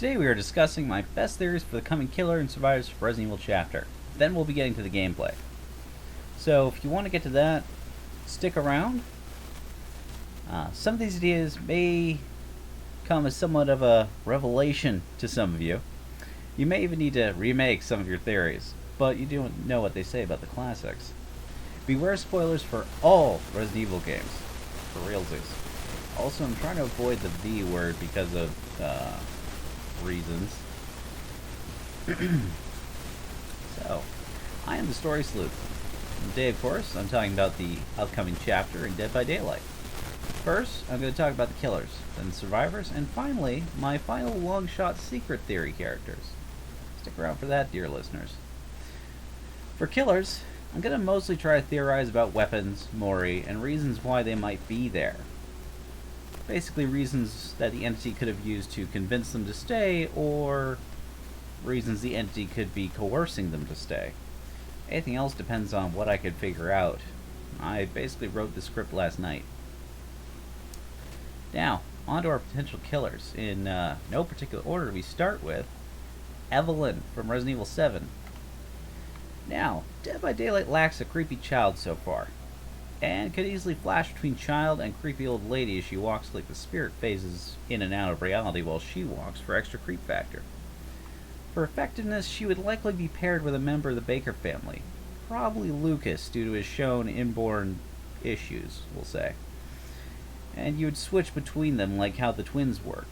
Today we are discussing my best theories for the coming Killer and Survivors for Resident Evil chapter. Then we'll be getting to the gameplay. So if you want to get to that, stick around. Some of these ideas may come as somewhat of a revelation to some of you. You may even need to remake some of your theories, but you do know what they say about the classics. Beware spoilers for all Resident Evil games, for realsies. Also, I'm trying to avoid the V word because of reasons. So, I am the Story Sleuth. Today, of course, I'm talking about the upcoming chapter in Dead by Daylight. First, I'm going to talk about the killers, then the survivors, and finally, my final long-shot secret theory characters. Stick around for that, dear listeners. For killers, I'm going to mostly try to theorize about weapons, Mori, and reasons why they might be there. Basically reasons that the entity could have used to convince them to stay, or reasons the entity could be coercing them to stay. Anything else depends on what I could figure out. I basically wrote the script last night. Now, on to our potential killers. In no particular order, we start with Evelyn from Resident Evil 7. Now, Dead by Daylight lacks a creepy child so far, and could easily flash between child and creepy old lady as she walks like the spirit phases in and out of reality while she walks for extra creep factor. For effectiveness, she would likely be paired with a member of the Baker family, probably Lucas due to his shown inborn issues, we'll say. And you would switch between them like how the twins work.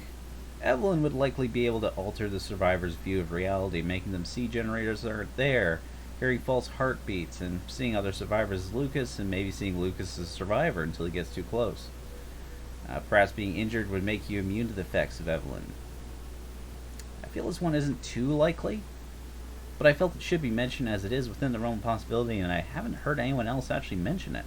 Evelyn would likely be able to alter the survivor's view of reality, making them see generators that aren't there, hearing false heartbeats, and seeing other survivors as Lucas, and maybe seeing Lucas as a survivor until he gets too close. Perhaps being injured would make you immune to the effects of Evelyn. I feel this one isn't too likely, but I felt it should be mentioned as it is within the realm of possibility, and I haven't heard anyone else actually mention it.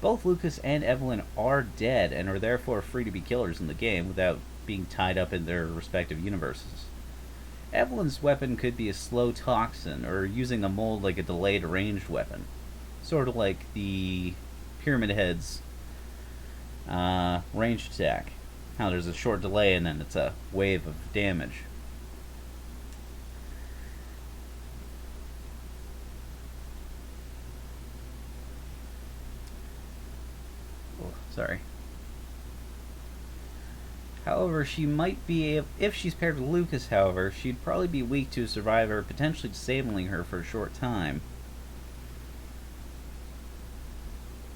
Both Lucas and Evelyn are dead, and are therefore free to be killers in the game without being tied up in their respective universes. Evelyn's weapon could be a slow toxin, or using a mold like a delayed ranged weapon. Sort of like the Pyramid Head's ranged attack. How there's a short delay and then it's a wave of damage. Oh, sorry. However, she might be if she's paired with Lucas, however, she'd probably be weak to a survivor, potentially disabling her for a short time.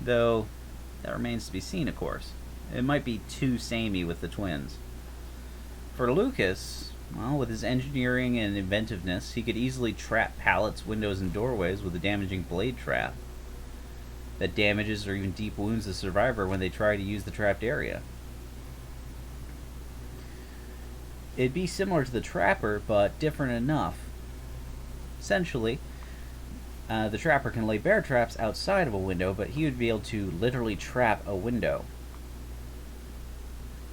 Though, that remains to be seen, of course. It might be too samey with the twins. For Lucas, well, with his engineering and inventiveness, he could easily trap pallets, windows, and doorways with a damaging blade trap that damages or even deep wounds the survivor when they try to use the trapped area. It'd be similar to the Trapper, but different enough. Essentially, the Trapper can lay bear traps outside of a window, but he would be able to literally trap a window.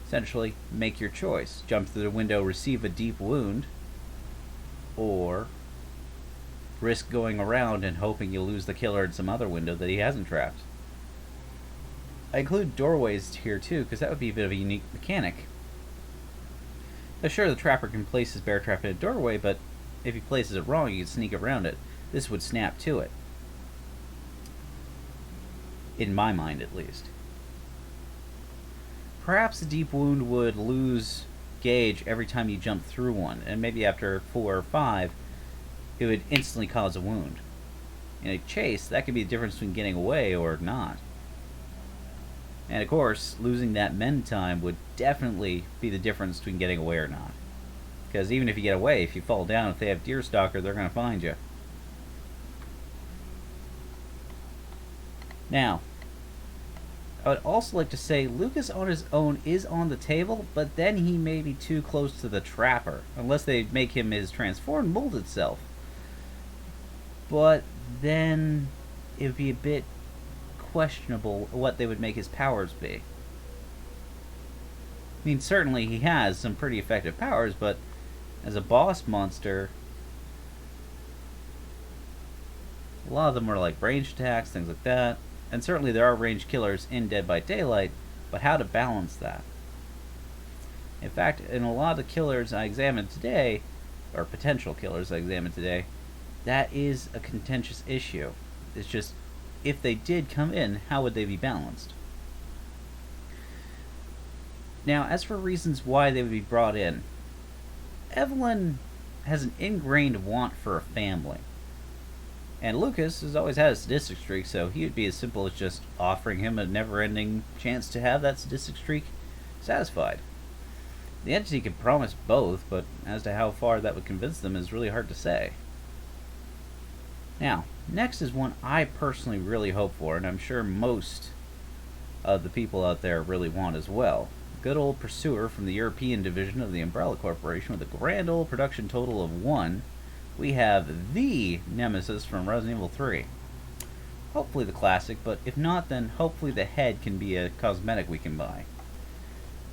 Essentially, make your choice. Jump through the window, receive a deep wound, or risk going around and hoping you'll lose the killer in some other window that he hasn't trapped. I include doorways here too, because that would be a bit of a unique mechanic. Now, sure, the Trapper can place his bear trap in a doorway, but if he places it wrong, he can sneak around it. This would snap to it. In my mind, at least. Perhaps a deep wound would lose gauge every time you jump through one, and maybe after 4 or 5, it would instantly cause a wound. In a chase, that could be the difference between getting away or not. And of course, losing that mend time would definitely be the difference between getting away or not. Because even if you get away, if you fall down, if they have Deerstalker, they're going to find you. Now, I would also like to say Lucas on his own is on the table, but then he may be too close to the Trapper, unless they make him his transformed molded self. But then it would be a bit questionable what they would make his powers be. I mean, certainly he has some pretty effective powers, but as a boss monster, a lot of them are like ranged attacks, things like that. And certainly there are ranged killers in Dead by Daylight, but how to balance that? In fact, in a lot of the killers I examined today, or potential killers I examined today, that is a contentious issue. It's just, if they did come in, how would they be balanced? Now, as for reasons why they would be brought in, Evelyn has an ingrained want for a family. And Lucas has always had a sadistic streak, so he would be as simple as just offering him a never-ending chance to have that sadistic streak satisfied. The entity could promise both, but as to how far that would convince them is really hard to say. Now, next is one I personally really hope for, and I'm sure most of the people out there really want as well. Good old Pursuer from the European division of the Umbrella Corporation with a grand old production total of 1. We have the Nemesis from Resident Evil 3. Hopefully the classic, but if not, then hopefully the head can be a cosmetic we can buy.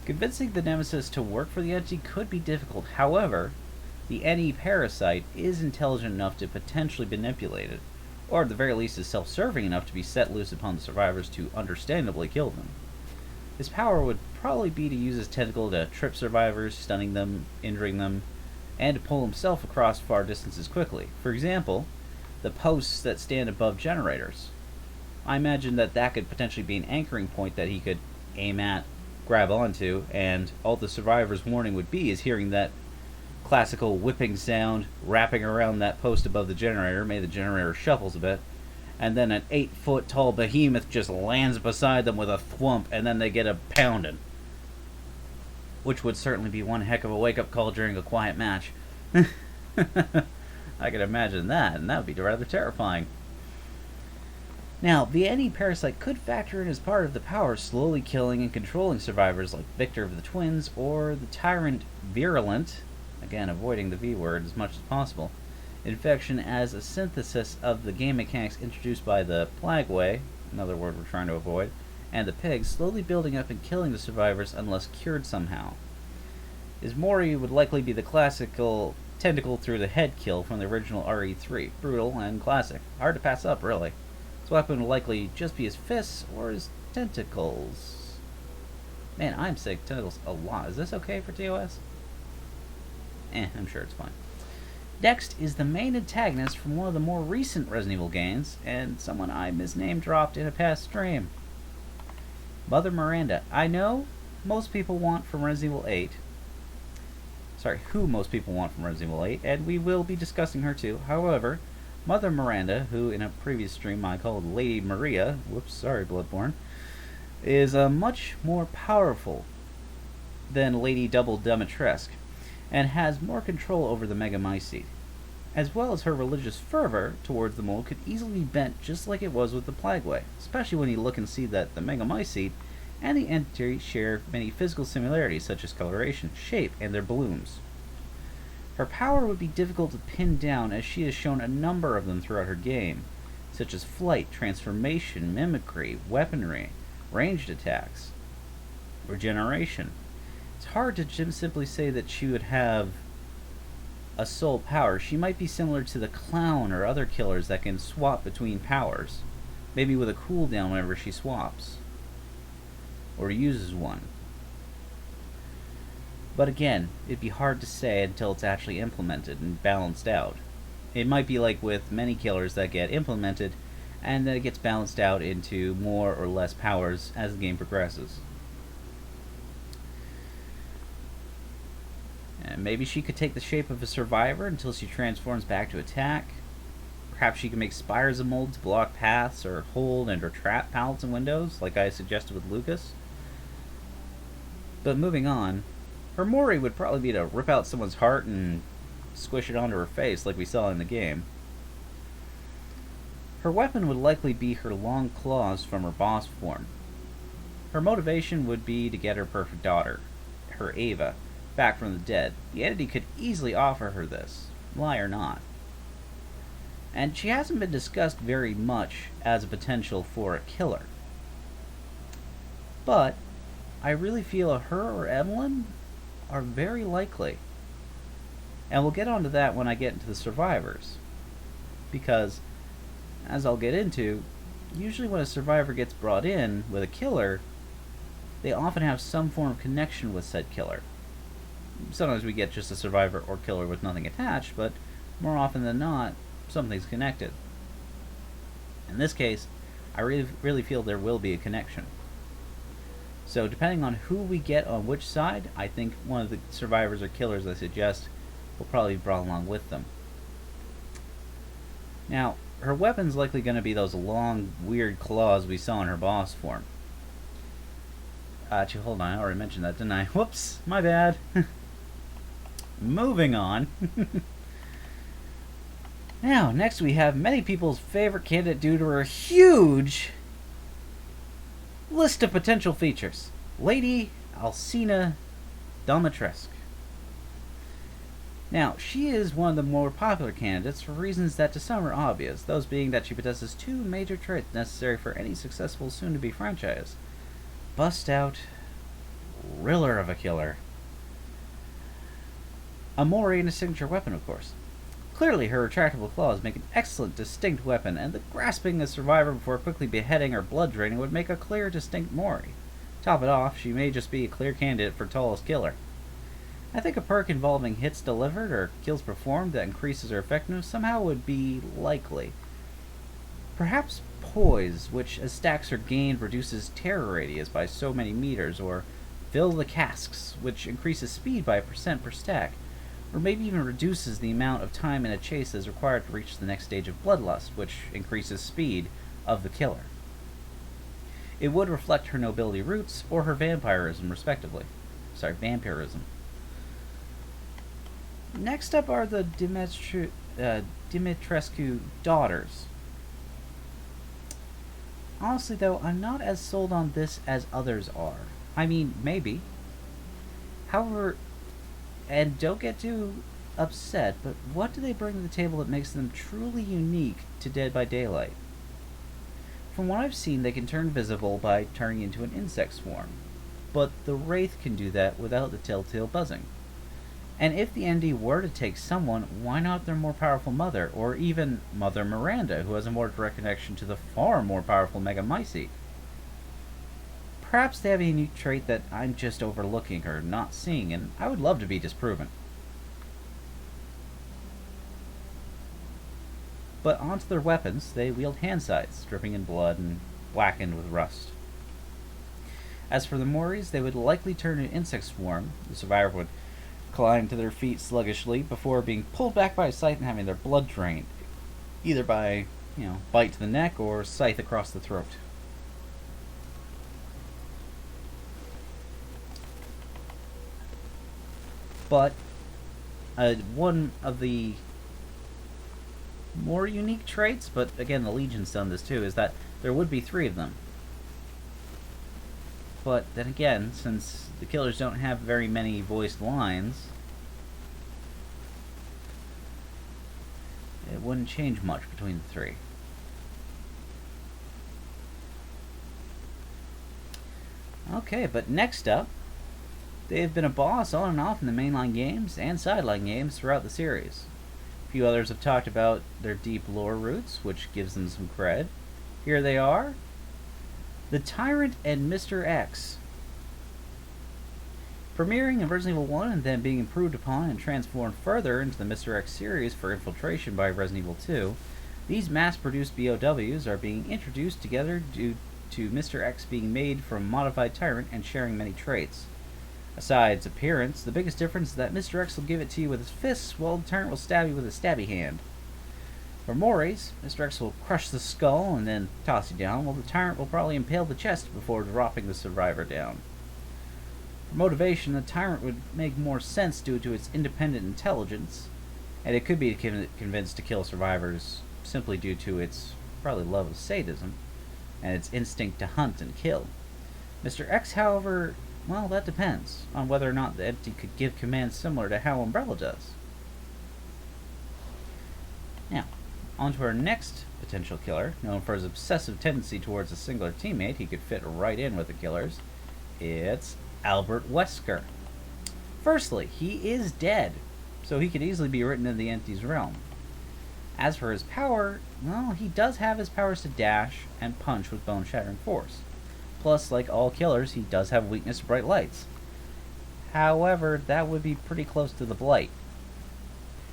Convincing the Nemesis to work for the entity could be difficult. However, the NE parasite is intelligent enough to potentially manipulate it, or at the very least is self-serving enough to be set loose upon the survivors to understandably kill them. His power would probably be to use his tentacle to trip survivors, stunning them, injuring them, and to pull himself across far distances quickly. For example, the posts that stand above generators. I imagine that could potentially be an anchoring point that he could aim at, grab onto, and all the survivor's warning would be is hearing that classical whipping sound wrapping around that post above the generator. Maybe the generator shuffles a bit, and then an 8-foot tall behemoth just lands beside them with a thwump, and then they get a pounding. Which would certainly be one heck of a wake-up call during a quiet match. I can imagine that, and that would be rather terrifying. Now, the NE parasite could factor in as part of the power, slowly killing and controlling survivors like Victor of the Twins or the Tyrant Virulent, again avoiding the V word as much as possible. Infection as a synthesis of the game mechanics introduced by the Plagway, another word we're trying to avoid, and the pigs, slowly building up and killing the survivors unless cured somehow. His Mori would likely be the classical tentacle through the head kill from the original RE3. Brutal and classic. Hard to pass up, really. His weapon would likely just be his fists or his tentacles. Man, I'm saying tentacles a lot. Is this okay for TOS? I'm sure it's fine. Next is the main antagonist from one of the more recent Resident Evil games, and someone I misname dropped in a past stream. Mother Miranda. I know most people want from Resident Evil 8. Sorry, who most people want from Resident Evil 8, and we will be discussing her too. However, Mother Miranda, who in a previous stream I called Lady Maria, whoops, sorry Bloodborne, is much more powerful than Lady Double Dimitrescu, and has more control over the Megamycete. As well as her religious fervor towards the mold could easily be bent just like it was with the Plagway, especially when you look and see that the Megamycete and the entity share many physical similarities such as coloration, shape, and their blooms. Her power would be difficult to pin down as she has shown a number of them throughout her game, such as flight, transformation, mimicry, weaponry, ranged attacks, regeneration. It's hard to simply say that she would have a sole power. She might be similar to the Clown or other killers that can swap between powers, maybe with a cooldown whenever she swaps, or uses one. But again, it'd be hard to say until it's actually implemented and balanced out. It might be like with many killers that get implemented, and then it gets balanced out into more or less powers as the game progresses. And maybe she could take the shape of a survivor until she transforms back to attack. Perhaps she can make spires of mold to block paths or hold and or trap pallets and windows, like I suggested with Lucas. But moving on, her Mori would probably be to rip out someone's heart and squish it onto her face like we saw in the game. Her weapon would likely be her long claws from her boss form. Her motivation would be to get her perfect daughter, her Ava, back from the dead. The entity could easily offer her this, lie or not. And she hasn't been discussed very much as a potential for a killer. But I really feel her or Evelyn are very likely. And we'll get onto that when I get into the survivors. Because, as I'll get into, usually when a survivor gets brought in with a killer, they often have some form of connection with said killer. Sometimes we get just a survivor or killer with nothing attached, but more often than not, something's connected. In this case, I really feel there will be a connection. So depending on who we get on which side, I think one of the survivors or killers I suggest will probably be brought along with them. Now, her weapon's likely going to be those long, weird claws we saw in her boss form. Actually, hold on, I already mentioned that, didn't I? Whoops, my bad. Moving on. Now, next we have many people's favorite candidate due to her huge list of potential features. Lady Alcina Dimirescu. Now, she is one of the more popular candidates for reasons that to some are obvious, those being that she possesses two major traits necessary for any successful soon-to-be franchise. Bust out Riller of a killer. A Mori and a signature weapon, of course. Clearly, her retractable claws make an excellent, distinct weapon, and the grasping a survivor before quickly beheading or blood draining would make a clear, distinct Mori. Top it off, she may just be a clear candidate for tallest killer. I think a perk involving hits delivered or kills performed that increases her effectiveness somehow would be likely. Perhaps Poise, which as stacks are gained reduces terror radius by so many meters, or Fill the Casks, which increases speed by 1% per stack, or maybe even reduces the amount of time in a chase that is required to reach the next stage of Bloodlust, which increases speed of the killer. It would reflect her nobility roots or her vampirism, respectively. Vampirism. Next up are the Dimirescu Daughters. Honestly, though, I'm not as sold on this as others are. I mean, maybe. However, and don't get too upset, but what do they bring to the table that makes them truly unique to Dead by Daylight? From what I've seen, they can turn visible by turning into an insect swarm, but the Wraith can do that without the telltale buzzing. And if the ND were to take someone, why not their more powerful mother, or even Mother Miranda, who has a more direct connection to the far more powerful Megamycete? Perhaps they have a unique trait that I'm just overlooking or not seeing, and I would love to be disproven. But onto their weapons, they wield hand scythes, dripping in blood and blackened with rust. As for the Moris, they would likely turn an insect swarm. The survivor would climb to their feet sluggishly before being pulled back by a scythe and having their blood drained, either by, bite to the neck or scythe across the throat. But one of the more unique traits, but again the Legion's done this too, is that there would be 3 of them. But then again, since the killers don't have very many voiced lines, it wouldn't change much between the 3. Okay, but next up, they've been a boss on and off in the mainline games and sideline games throughout the series. A few others have talked about their deep lore roots, which gives them some cred. Here they are. The Tyrant and Mr. X. Premiering in Resident Evil 1 and then being improved upon and transformed further into the Mr. X series for infiltration by Resident Evil 2, these mass-produced BOWs are being introduced together due to Mr. X being made from modified Tyrant and sharing many traits. Aside its appearance, the biggest difference is that Mr. X will give it to you with his fists, while the Tyrant will stab you with a stabby hand. For Moris, Mr. X will crush the skull and then toss you down, while the Tyrant will probably impale the chest before dropping the survivor down. For motivation, the Tyrant would make more sense due to its independent intelligence, and it could be convinced to kill survivors simply due to its probably love of sadism, and its instinct to hunt and kill. Mr. X, however, well, that depends on whether or not the entity could give commands similar to how Umbrella does. Now, on to our next potential killer, known for his obsessive tendency towards a singular teammate. He could fit right in with the killers. It's Albert Weissker. Firstly, he is dead, so he could easily be written in the entity's realm. As for his power, well, he does have his powers to dash and punch with bone-shattering force. Plus, like all killers, he does have weakness to bright lights. However, that would be pretty close to the Blight.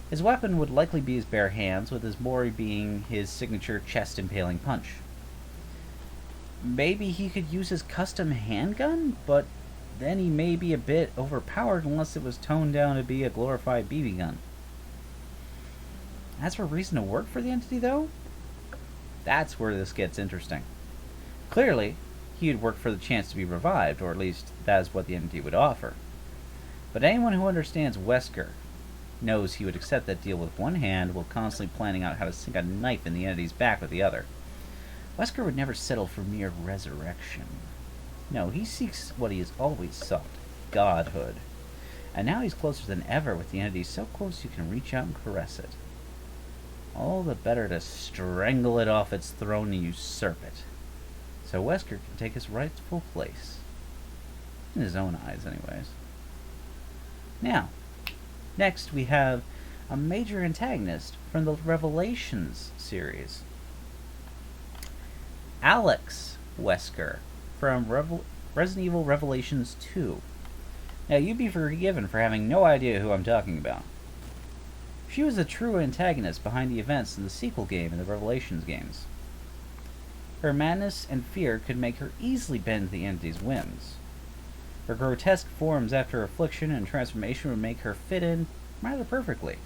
His weapon would likely be his bare hands, with his Mori being his signature chest-impaling punch. Maybe he could use his custom handgun, but then he may be a bit overpowered unless it was toned down to be a glorified BB gun. As for reason to work for the entity, though, that's where this gets interesting. Clearly, he would work for the chance to be revived, or at least that is what the entity would offer. But anyone who understands Weissker knows he would accept that deal with one hand while constantly planning out how to sink a knife in the entity's back with the other. Weissker would never settle for mere resurrection. No, he seeks what he has always sought, godhood. And now he's closer than ever with the entity so close you can reach out and caress it. All the better to strangle it off its throne and usurp it. So Weissker can take his rightful place. In his own eyes, anyways. Now, next we have a major antagonist from the Revelations series. Alex Weissker from Resident Evil Revelations 2. Now, you'd be forgiven for having no idea who I'm talking about. She was the true antagonist behind the events in the sequel game in the Revelations games. Her madness and fear could make her easily bend the entity's whims. Her grotesque forms after affliction and transformation would make her fit in rather perfectly.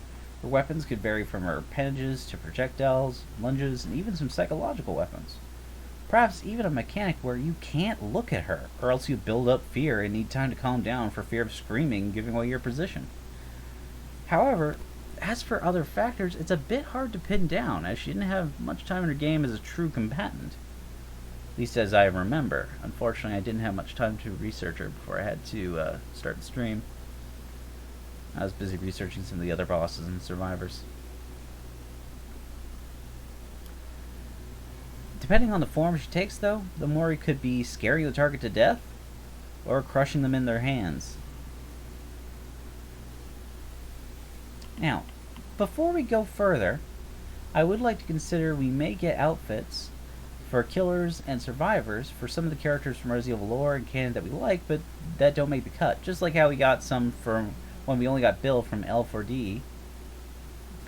Her weapons could vary from her appendages to projectiles, lunges, and even some psychological weapons. Perhaps even a mechanic where you can't look at her, or else you build up fear and need time to calm down for fear of screaming giving away your position. However, as for other factors, it's a bit hard to pin down, as she didn't have much time in her game as a true combatant. At least as I remember. Unfortunately, I didn't have much time to research her before I had to start the stream. I was busy researching some of the other bosses and survivors. Depending on the form she takes, though, the Mori could be scaring the target to death, or crushing them in their hands. Now, before we go further, I would like to consider we may get outfits for killers and survivors for some of the characters from Resident Evil lore and canon that we like, but that don't make the cut. Just like how we got some from when we only got Bill from L4D.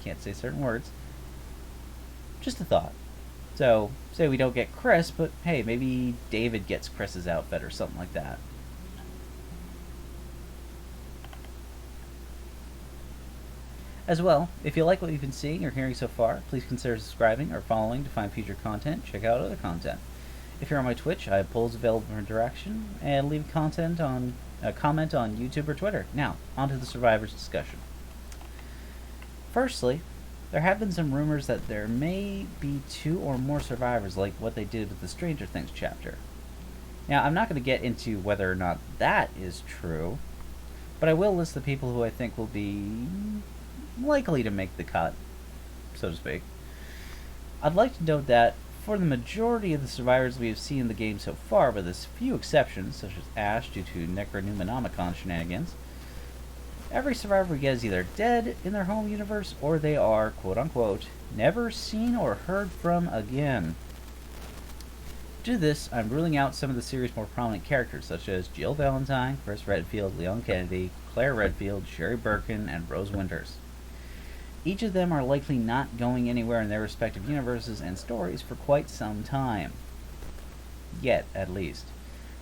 Can't say certain words. Just a thought. So, say we don't get Chris, but hey, maybe David gets Chris's outfit or something like that. As well, if you like what you've been seeing or hearing so far, please consider subscribing or following to find future content. Check out other content. If you're on my Twitch, I have polls available for interaction, and leave a comment on YouTube or Twitter. Now, onto the survivors discussion. Firstly, there have been some rumors that there may be 2 or more survivors like what they did with the Stranger Things chapter. Now, I'm not going to get into whether or not that is true, but I will list the people who I think will be likely to make the cut, so to speak. I'd like to note that for the majority of the survivors we have seen in the game so far, with a few exceptions, such as Ash due to Necronomicon shenanigans, every survivor we get is either dead in their home universe, or they are, quote-unquote, never seen or heard from again. Due to this, I'm ruling out some of the series' more prominent characters, such as Jill Valentine, Chris Redfield, Leon Kennedy, Claire Redfield, Sherry Birkin, and Rose Winters. Each of them are likely not going anywhere in their respective universes and stories for quite some time. Yet, at least.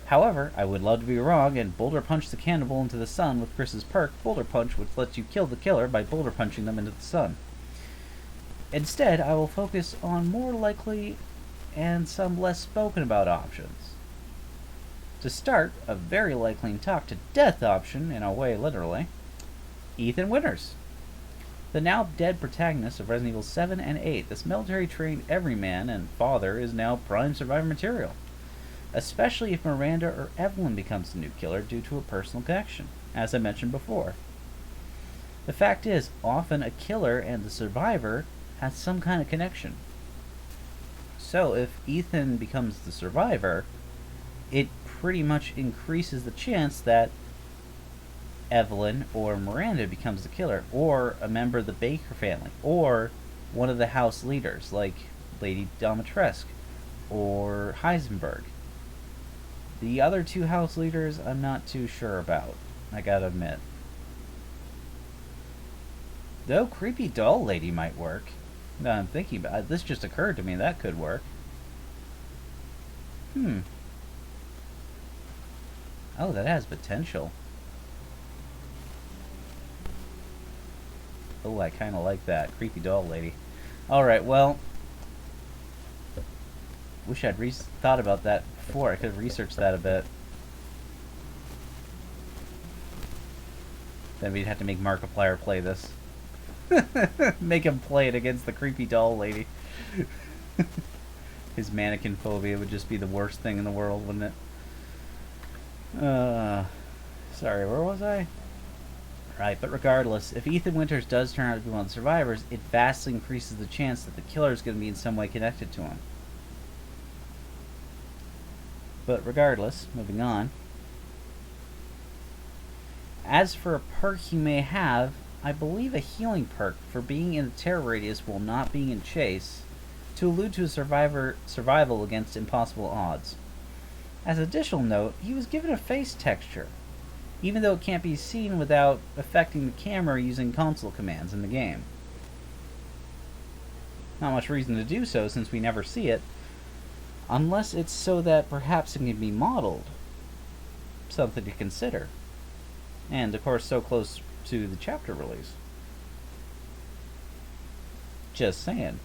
However, I would love to be wrong and boulder punch the cannibal into the sun with Chris's perk, Boulder Punch, which lets you kill the killer by boulder punching them into the sun. Instead, I will focus on more likely and some less spoken about options. To start, a very likely and talk to death option, in a way literally, Ethan Winters. The now dead protagonist of Resident Evil 7 and 8, this military-trained everyman and father is now prime survivor material, especially if Miranda or Evelyn becomes the new killer due to a personal connection, as I mentioned before. The fact is, often a killer and the survivor has some kind of connection. So if Ethan becomes the survivor, it pretty much increases the chance that Evelyn or Miranda becomes the killer, or a member of the Baker family, or one of the house leaders, like Lady Dimitrescu or Heisenberg. The other 2 house leaders I'm not too sure about. I gotta admit. Though creepy doll lady might work. Now I'm thinking about it, this just occurred to me, that could work. Oh, that has potential. Oh, I kind of like that. Creepy doll lady. Alright, well. Wish I'd thought about that before. I could have researched that a bit. Then we'd have to make Markiplier play this. Make him play it against the creepy doll lady. His mannequin phobia would just be the worst thing in the world, wouldn't it? Sorry, where was I? Right, but regardless, if Ethan Winters does turn out to be one of the survivors, it vastly increases the chance that the killer is going to be in some way connected to him. But regardless, moving on. As for a perk you may have, I believe a healing perk for being in the terror radius while not being in chase, to allude to a survival against impossible odds. As an additional note, he was given a face texture, even though it can't be seen without affecting the camera using console commands in the game. Not much reason to do so since we never see it, unless it's so that perhaps it can be modeled. Something to consider. And of course so close to the chapter release. Just saying.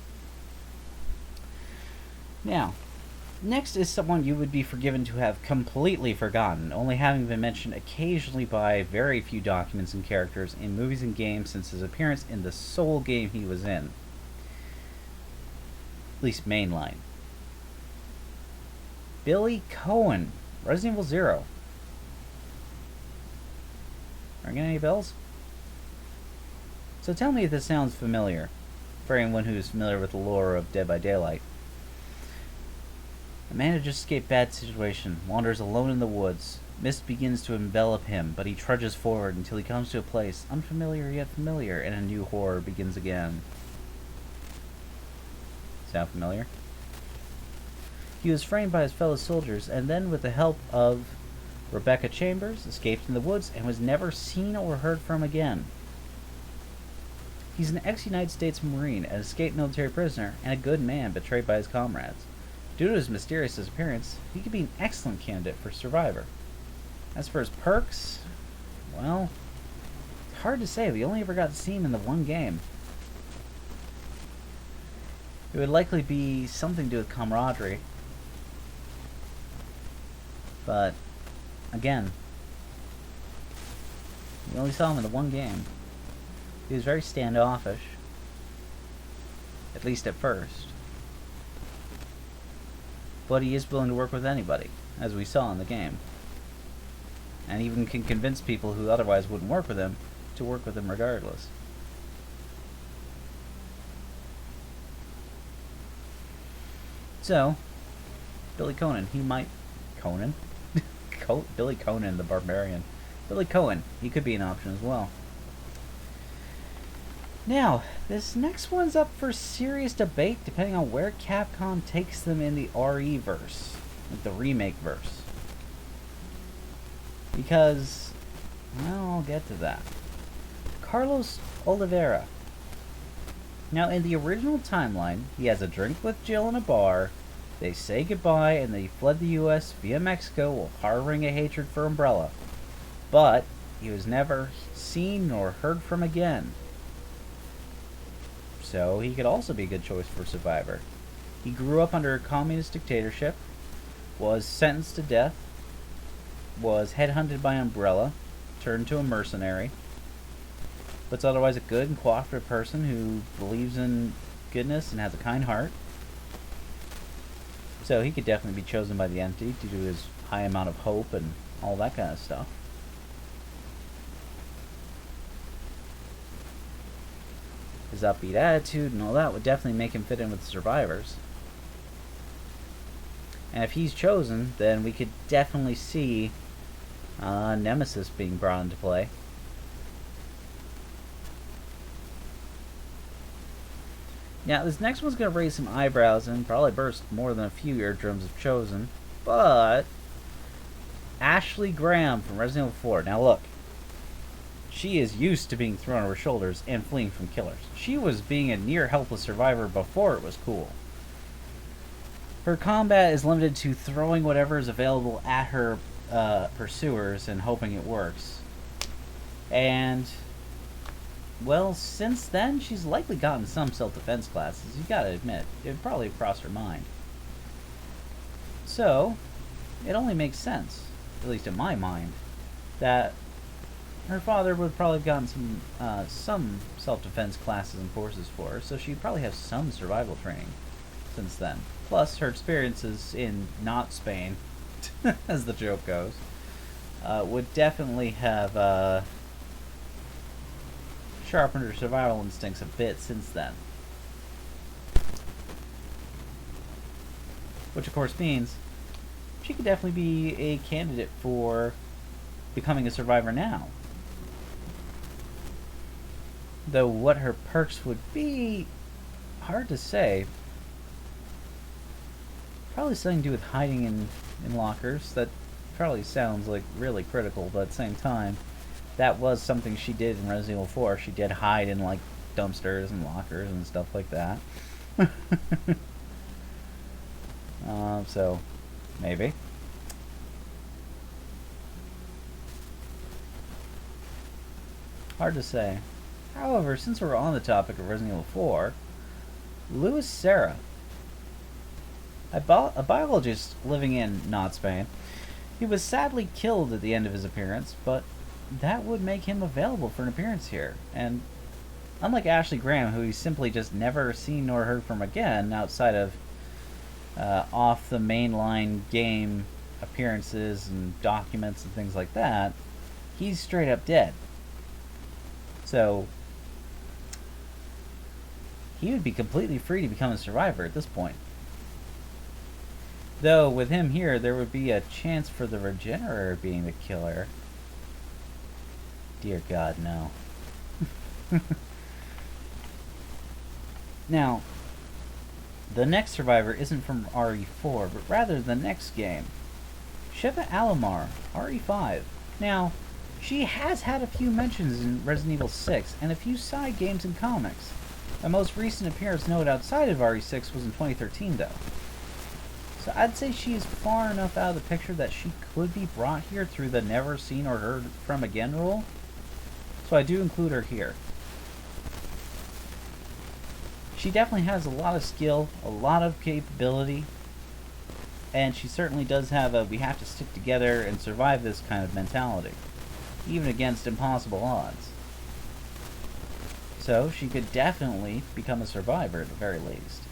Now, next is someone you would be forgiven to have completely forgotten, only having been mentioned occasionally by very few documents and characters in movies and games since his appearance in the sole game he was in. At least mainline. Billy Cohen, Resident Evil 0. Ringing any bells? So tell me if this sounds familiar, for anyone who is familiar with the lore of Dead by Daylight. A man who just escaped a bad situation, wanders alone in the woods. Mist begins to envelop him, but he trudges forward until he comes to a place unfamiliar yet familiar, and a new horror begins again. Sound familiar? He was framed by his fellow soldiers, and then with the help of Rebecca Chambers, escaped in the woods and was never seen or heard from again. He's an ex-United States Marine, an escaped military prisoner, and a good man betrayed by his comrades. Due to his mysterious disappearance, he could be an excellent candidate for Survivor. As for his perks, well, it's hard to say. We only ever got to see him in the one game. It would likely be something to do with camaraderie. But, again, we only saw him in the one game. He was very standoffish. At least at first. But he is willing to work with anybody, as we saw in the game. And even can convince people who otherwise wouldn't work with him to work with him regardless. So, Billy Conan, he might... Conan? Billy Conan the Barbarian. Billy Cohen, he could be an option as well. Now, this next one's up for serious debate depending on where Capcom takes them in the RE verse, like the remake verse. Because, well, I'll get to that. Carlos Olivera. Now, in the original timeline, he has a drink with Jill in a bar, they say goodbye, and they fled the US via Mexico while harboring a hatred for Umbrella. But, he was never seen nor heard from again. So, he could also be a good choice for Survivor. He grew up under a communist dictatorship, was sentenced to death, was headhunted by Umbrella, turned to a mercenary, but's otherwise a good and cooperative person who believes in goodness and has a kind heart. So he could definitely be chosen by the entity due to his high amount of hope and all that kind of stuff. His upbeat attitude and all that would definitely make him fit in with the survivors. And if he's chosen, then we could definitely see Nemesis being brought into play. Now, this next one's going to raise some eyebrows and probably burst more than a few eardrums if chosen, but Ashley Graham from Resident Evil 4. Now look, She is used to being thrown over shoulders and fleeing from killers. She was being a near helpless survivor before it was cool. Her combat is limited to throwing whatever is available at her pursuers and hoping it works. And, well, since then, she's likely gotten some self-defense classes. You gotta admit, it probably crossed her mind. So, it only makes sense, at least in my mind, that her father would probably have gotten some self-defense classes and courses for her, so she'd probably have some survival training since then. Plus, her experiences in not Spain, as the joke goes, would definitely have sharpened her survival instincts a bit since then. Which, of course, means she could definitely be a candidate for becoming a survivor now. Though what her perks would be, hard to say. Probably something to do with hiding in lockers. That probably sounds like really critical, but at the same time, that was something she did in Resident Evil 4. She did hide in, like, dumpsters and lockers and stuff like that. So, maybe. Hard to say. However, since we're on the topic of Resident Evil 4, Louis Serra, a biologist living in not Spain, he was sadly killed at the end of his appearance, but that would make him available for an appearance here. And unlike Ashley Graham, who he's simply just never seen nor heard from again outside of off the mainline game appearances and documents and things like that, he's straight up dead. So he would be completely free to become a survivor at this point. Though, with him here, there would be a chance for the Regenerator being the killer. Dear God, no. Now, the next survivor isn't from RE4, but rather the next game. Shepa Alamar, RE5. Now, she has had a few mentions in Resident Evil 6 and a few side games and comics. Her most recent appearance noted outside of RE6 was in 2013, though. So I'd say she is far enough out of the picture that she could be brought here through the never seen or heard from again rule. So I do include her here. She definitely has a lot of skill, a lot of capability, and she certainly does have a we have to stick together and survive this kind of mentality, even against impossible odds. So she could definitely become a survivor at the very least.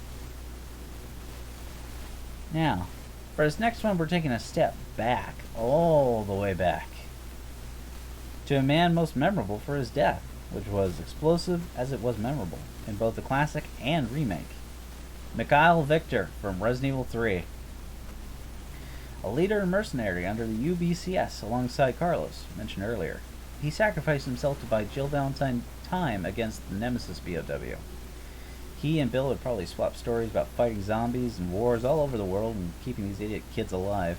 Now, for this next one, we're taking a step back, all the way back, to a man most memorable for his death, which was explosive as it was memorable, in both the classic and remake. Mikhail Victor from Resident Evil 3. A leader and mercenary under the UBCS alongside Carlos, mentioned earlier. He sacrificed himself to buy Jill Valentine time against the Nemesis BOW. He and Bill would probably swap stories about fighting zombies and wars all over the world and keeping these idiot kids alive.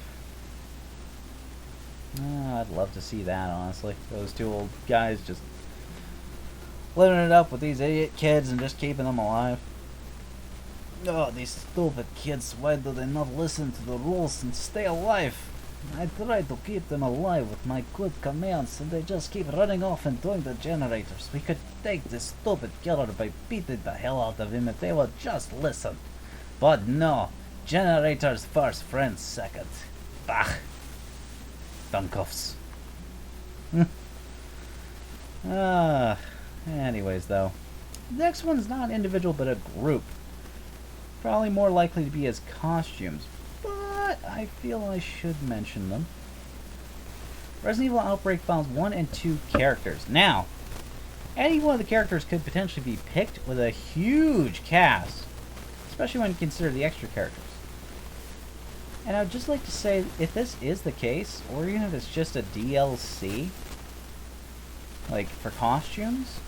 I'd love to see that, honestly. Those two old guys just living it up with these idiot kids and just keeping them alive. Oh, these stupid kids, why do they not listen to the rules and stay alive? I try to keep them alive with my good commands and they just keep running off and doing the generators. We could take this stupid killer by beating the hell out of him if they would just listen. But no, generators first, friends second. Bah! Dunkuffs. Anyways though. Next one's not an individual but a group. Probably more likely to be as costumes, but I feel I should mention them. Resident Evil Outbreak follows 1 and 2 characters. Now, any one of the characters could potentially be picked with a huge cast, especially when you consider the extra characters. And I'd just like to say, if this is the case, or even if it's just a DLC, like for costumes,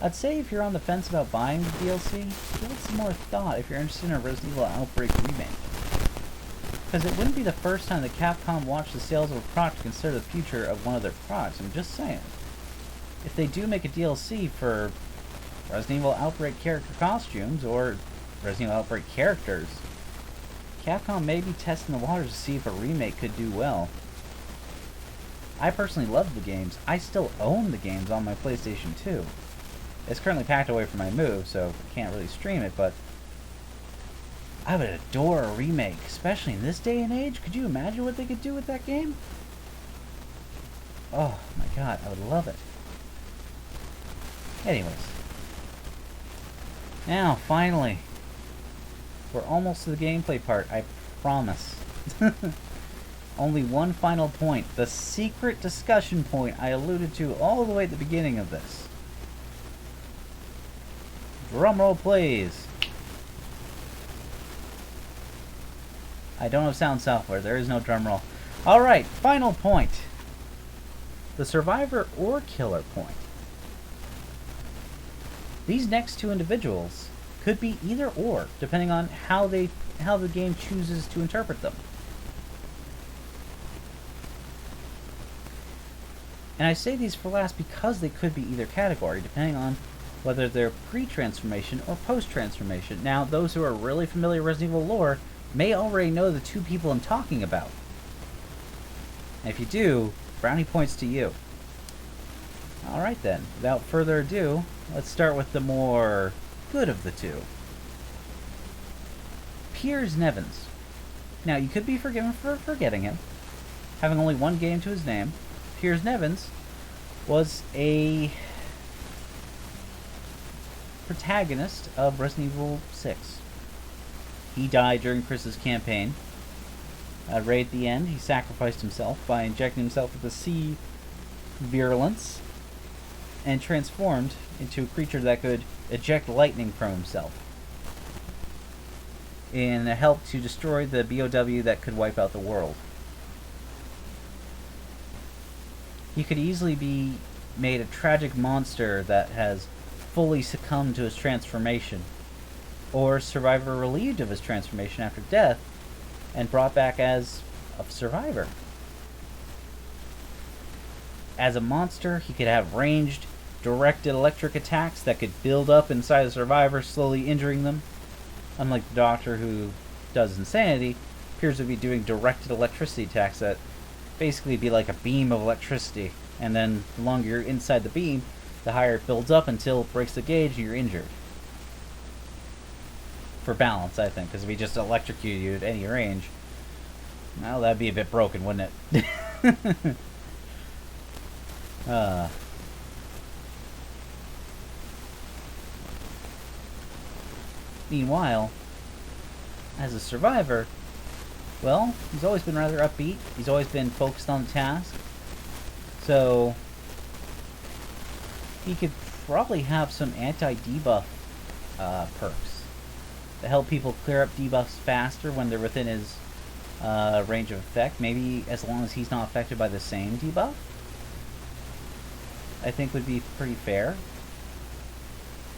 I'd say if you're on the fence about buying the DLC, give it some more thought if you're interested in a Resident Evil Outbreak remake. Because it wouldn't be the first time that Capcom watched the sales of a product to consider the future of one of their products, I'm just saying. if they do make a DLC for Resident Evil Outbreak character costumes, or Resident Evil Outbreak characters, Capcom may be testing the waters to see if a remake could do well. I personally love the games. I still own the games on my PlayStation 2. It's currently packed away from my Move, so I can't really stream it, but I would adore a remake, especially in this day and age. Could you imagine what they could do with that game? Oh my god, I would love it. Anyways. Now, finally. We're almost to the gameplay part, I promise. Only one final point. The secret discussion point I alluded to all the way at the beginning of this. Drumroll, please. I don't have sound software. There is no drumroll. Alright, final point. The survivor or killer point. These next two individuals could be either or, depending on how the game chooses to interpret them. And I say these for last because they could be either category, depending on whether they're pre-transformation or post-transformation. Now, those who are really familiar with Resident Evil lore may already know the two people I'm talking about. And if you do, brownie points to you. Alright then, without further ado, let's start with the more good of the two. Piers Nevins. Now, you could be forgiven for forgetting him, having only one game to his name. Piers Nevins was a protagonist of Resident Evil 6. He died during Chris's campaign. Right at the end, he sacrificed himself by injecting himself with the C virulence and transformed into a creature that could eject lightning from himself in a help to destroy the BOW that could wipe out the world. He could easily be made a tragic monster that has fully succumbed to his transformation, or survivor relieved of his transformation after death and brought back as a survivor. As a monster, he could have ranged, directed electric attacks that could build up inside the survivor, slowly injuring them. Unlike the Doctor, who does insanity, Piers would be doing directed electricity attacks that basically be like a beam of electricity, and then the longer you're inside the beam, the higher it builds up until it breaks the gauge and you're injured. For balance, I think, because if he just electrocuted you at any range, well, that'd be a bit broken, wouldn't it? Meanwhile, as a survivor, well, he's always been rather upbeat. He's always been focused on the task. So, he could probably have some anti-debuff perks that help people clear up debuffs faster when they're within his range of effect. Maybe as long as he's not affected by the same debuff, I think would be pretty fair.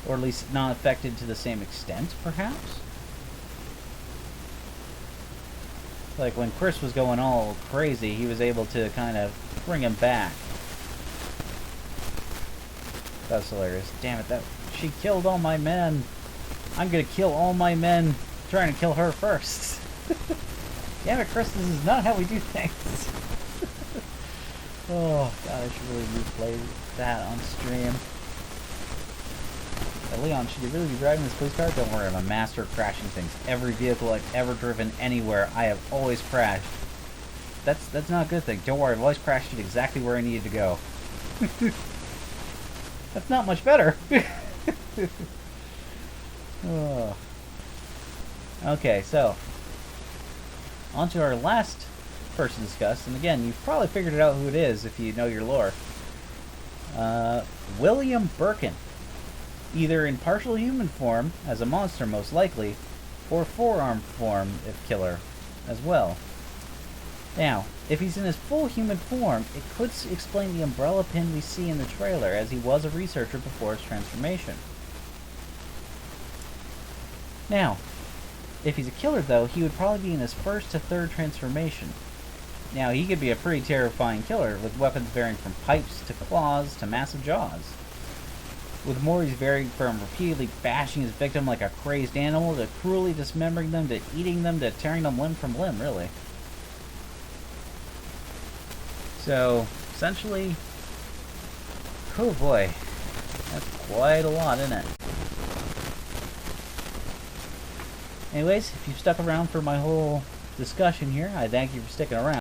Or at least not affected to the same extent, perhaps. Like when Chris was going all crazy, he was able to kind of bring him back. That's hilarious. Damn it, she killed all my men. I'm gonna kill all my men trying to kill her first. Damn it, Chris, this is not how we do things. Oh, God, I should really replay that on stream. Leon, should you really be driving this police car? Don't worry, I'm a master of crashing things. Every vehicle I've ever driven anywhere, I have always crashed. That's not a good thing. Don't worry, I've always crashed it exactly where I needed to go. That's not much better. Oh. Okay, so on to our last person discussed, and again, you've probably figured it out who it is if you know your lore. William Birkin. Either in partial human form, as a monster most likely, or forearm form, if killer, as well. Now, if he's in his full human form, it could explain the umbrella pin we see in the trailer, as he was a researcher before his transformation. Now, if he's a killer though, he would probably be in his first to third transformation. Now, he could be a pretty terrifying killer, with weapons varying from pipes to claws to massive jaws. With Mori's varying from repeatedly bashing his victim like a crazed animal, to cruelly dismembering them, to eating them, to tearing them limb from limb, really. So, essentially, oh boy, that's quite a lot, isn't it? Anyways, if you've stuck around for my whole discussion here, I thank you for sticking around.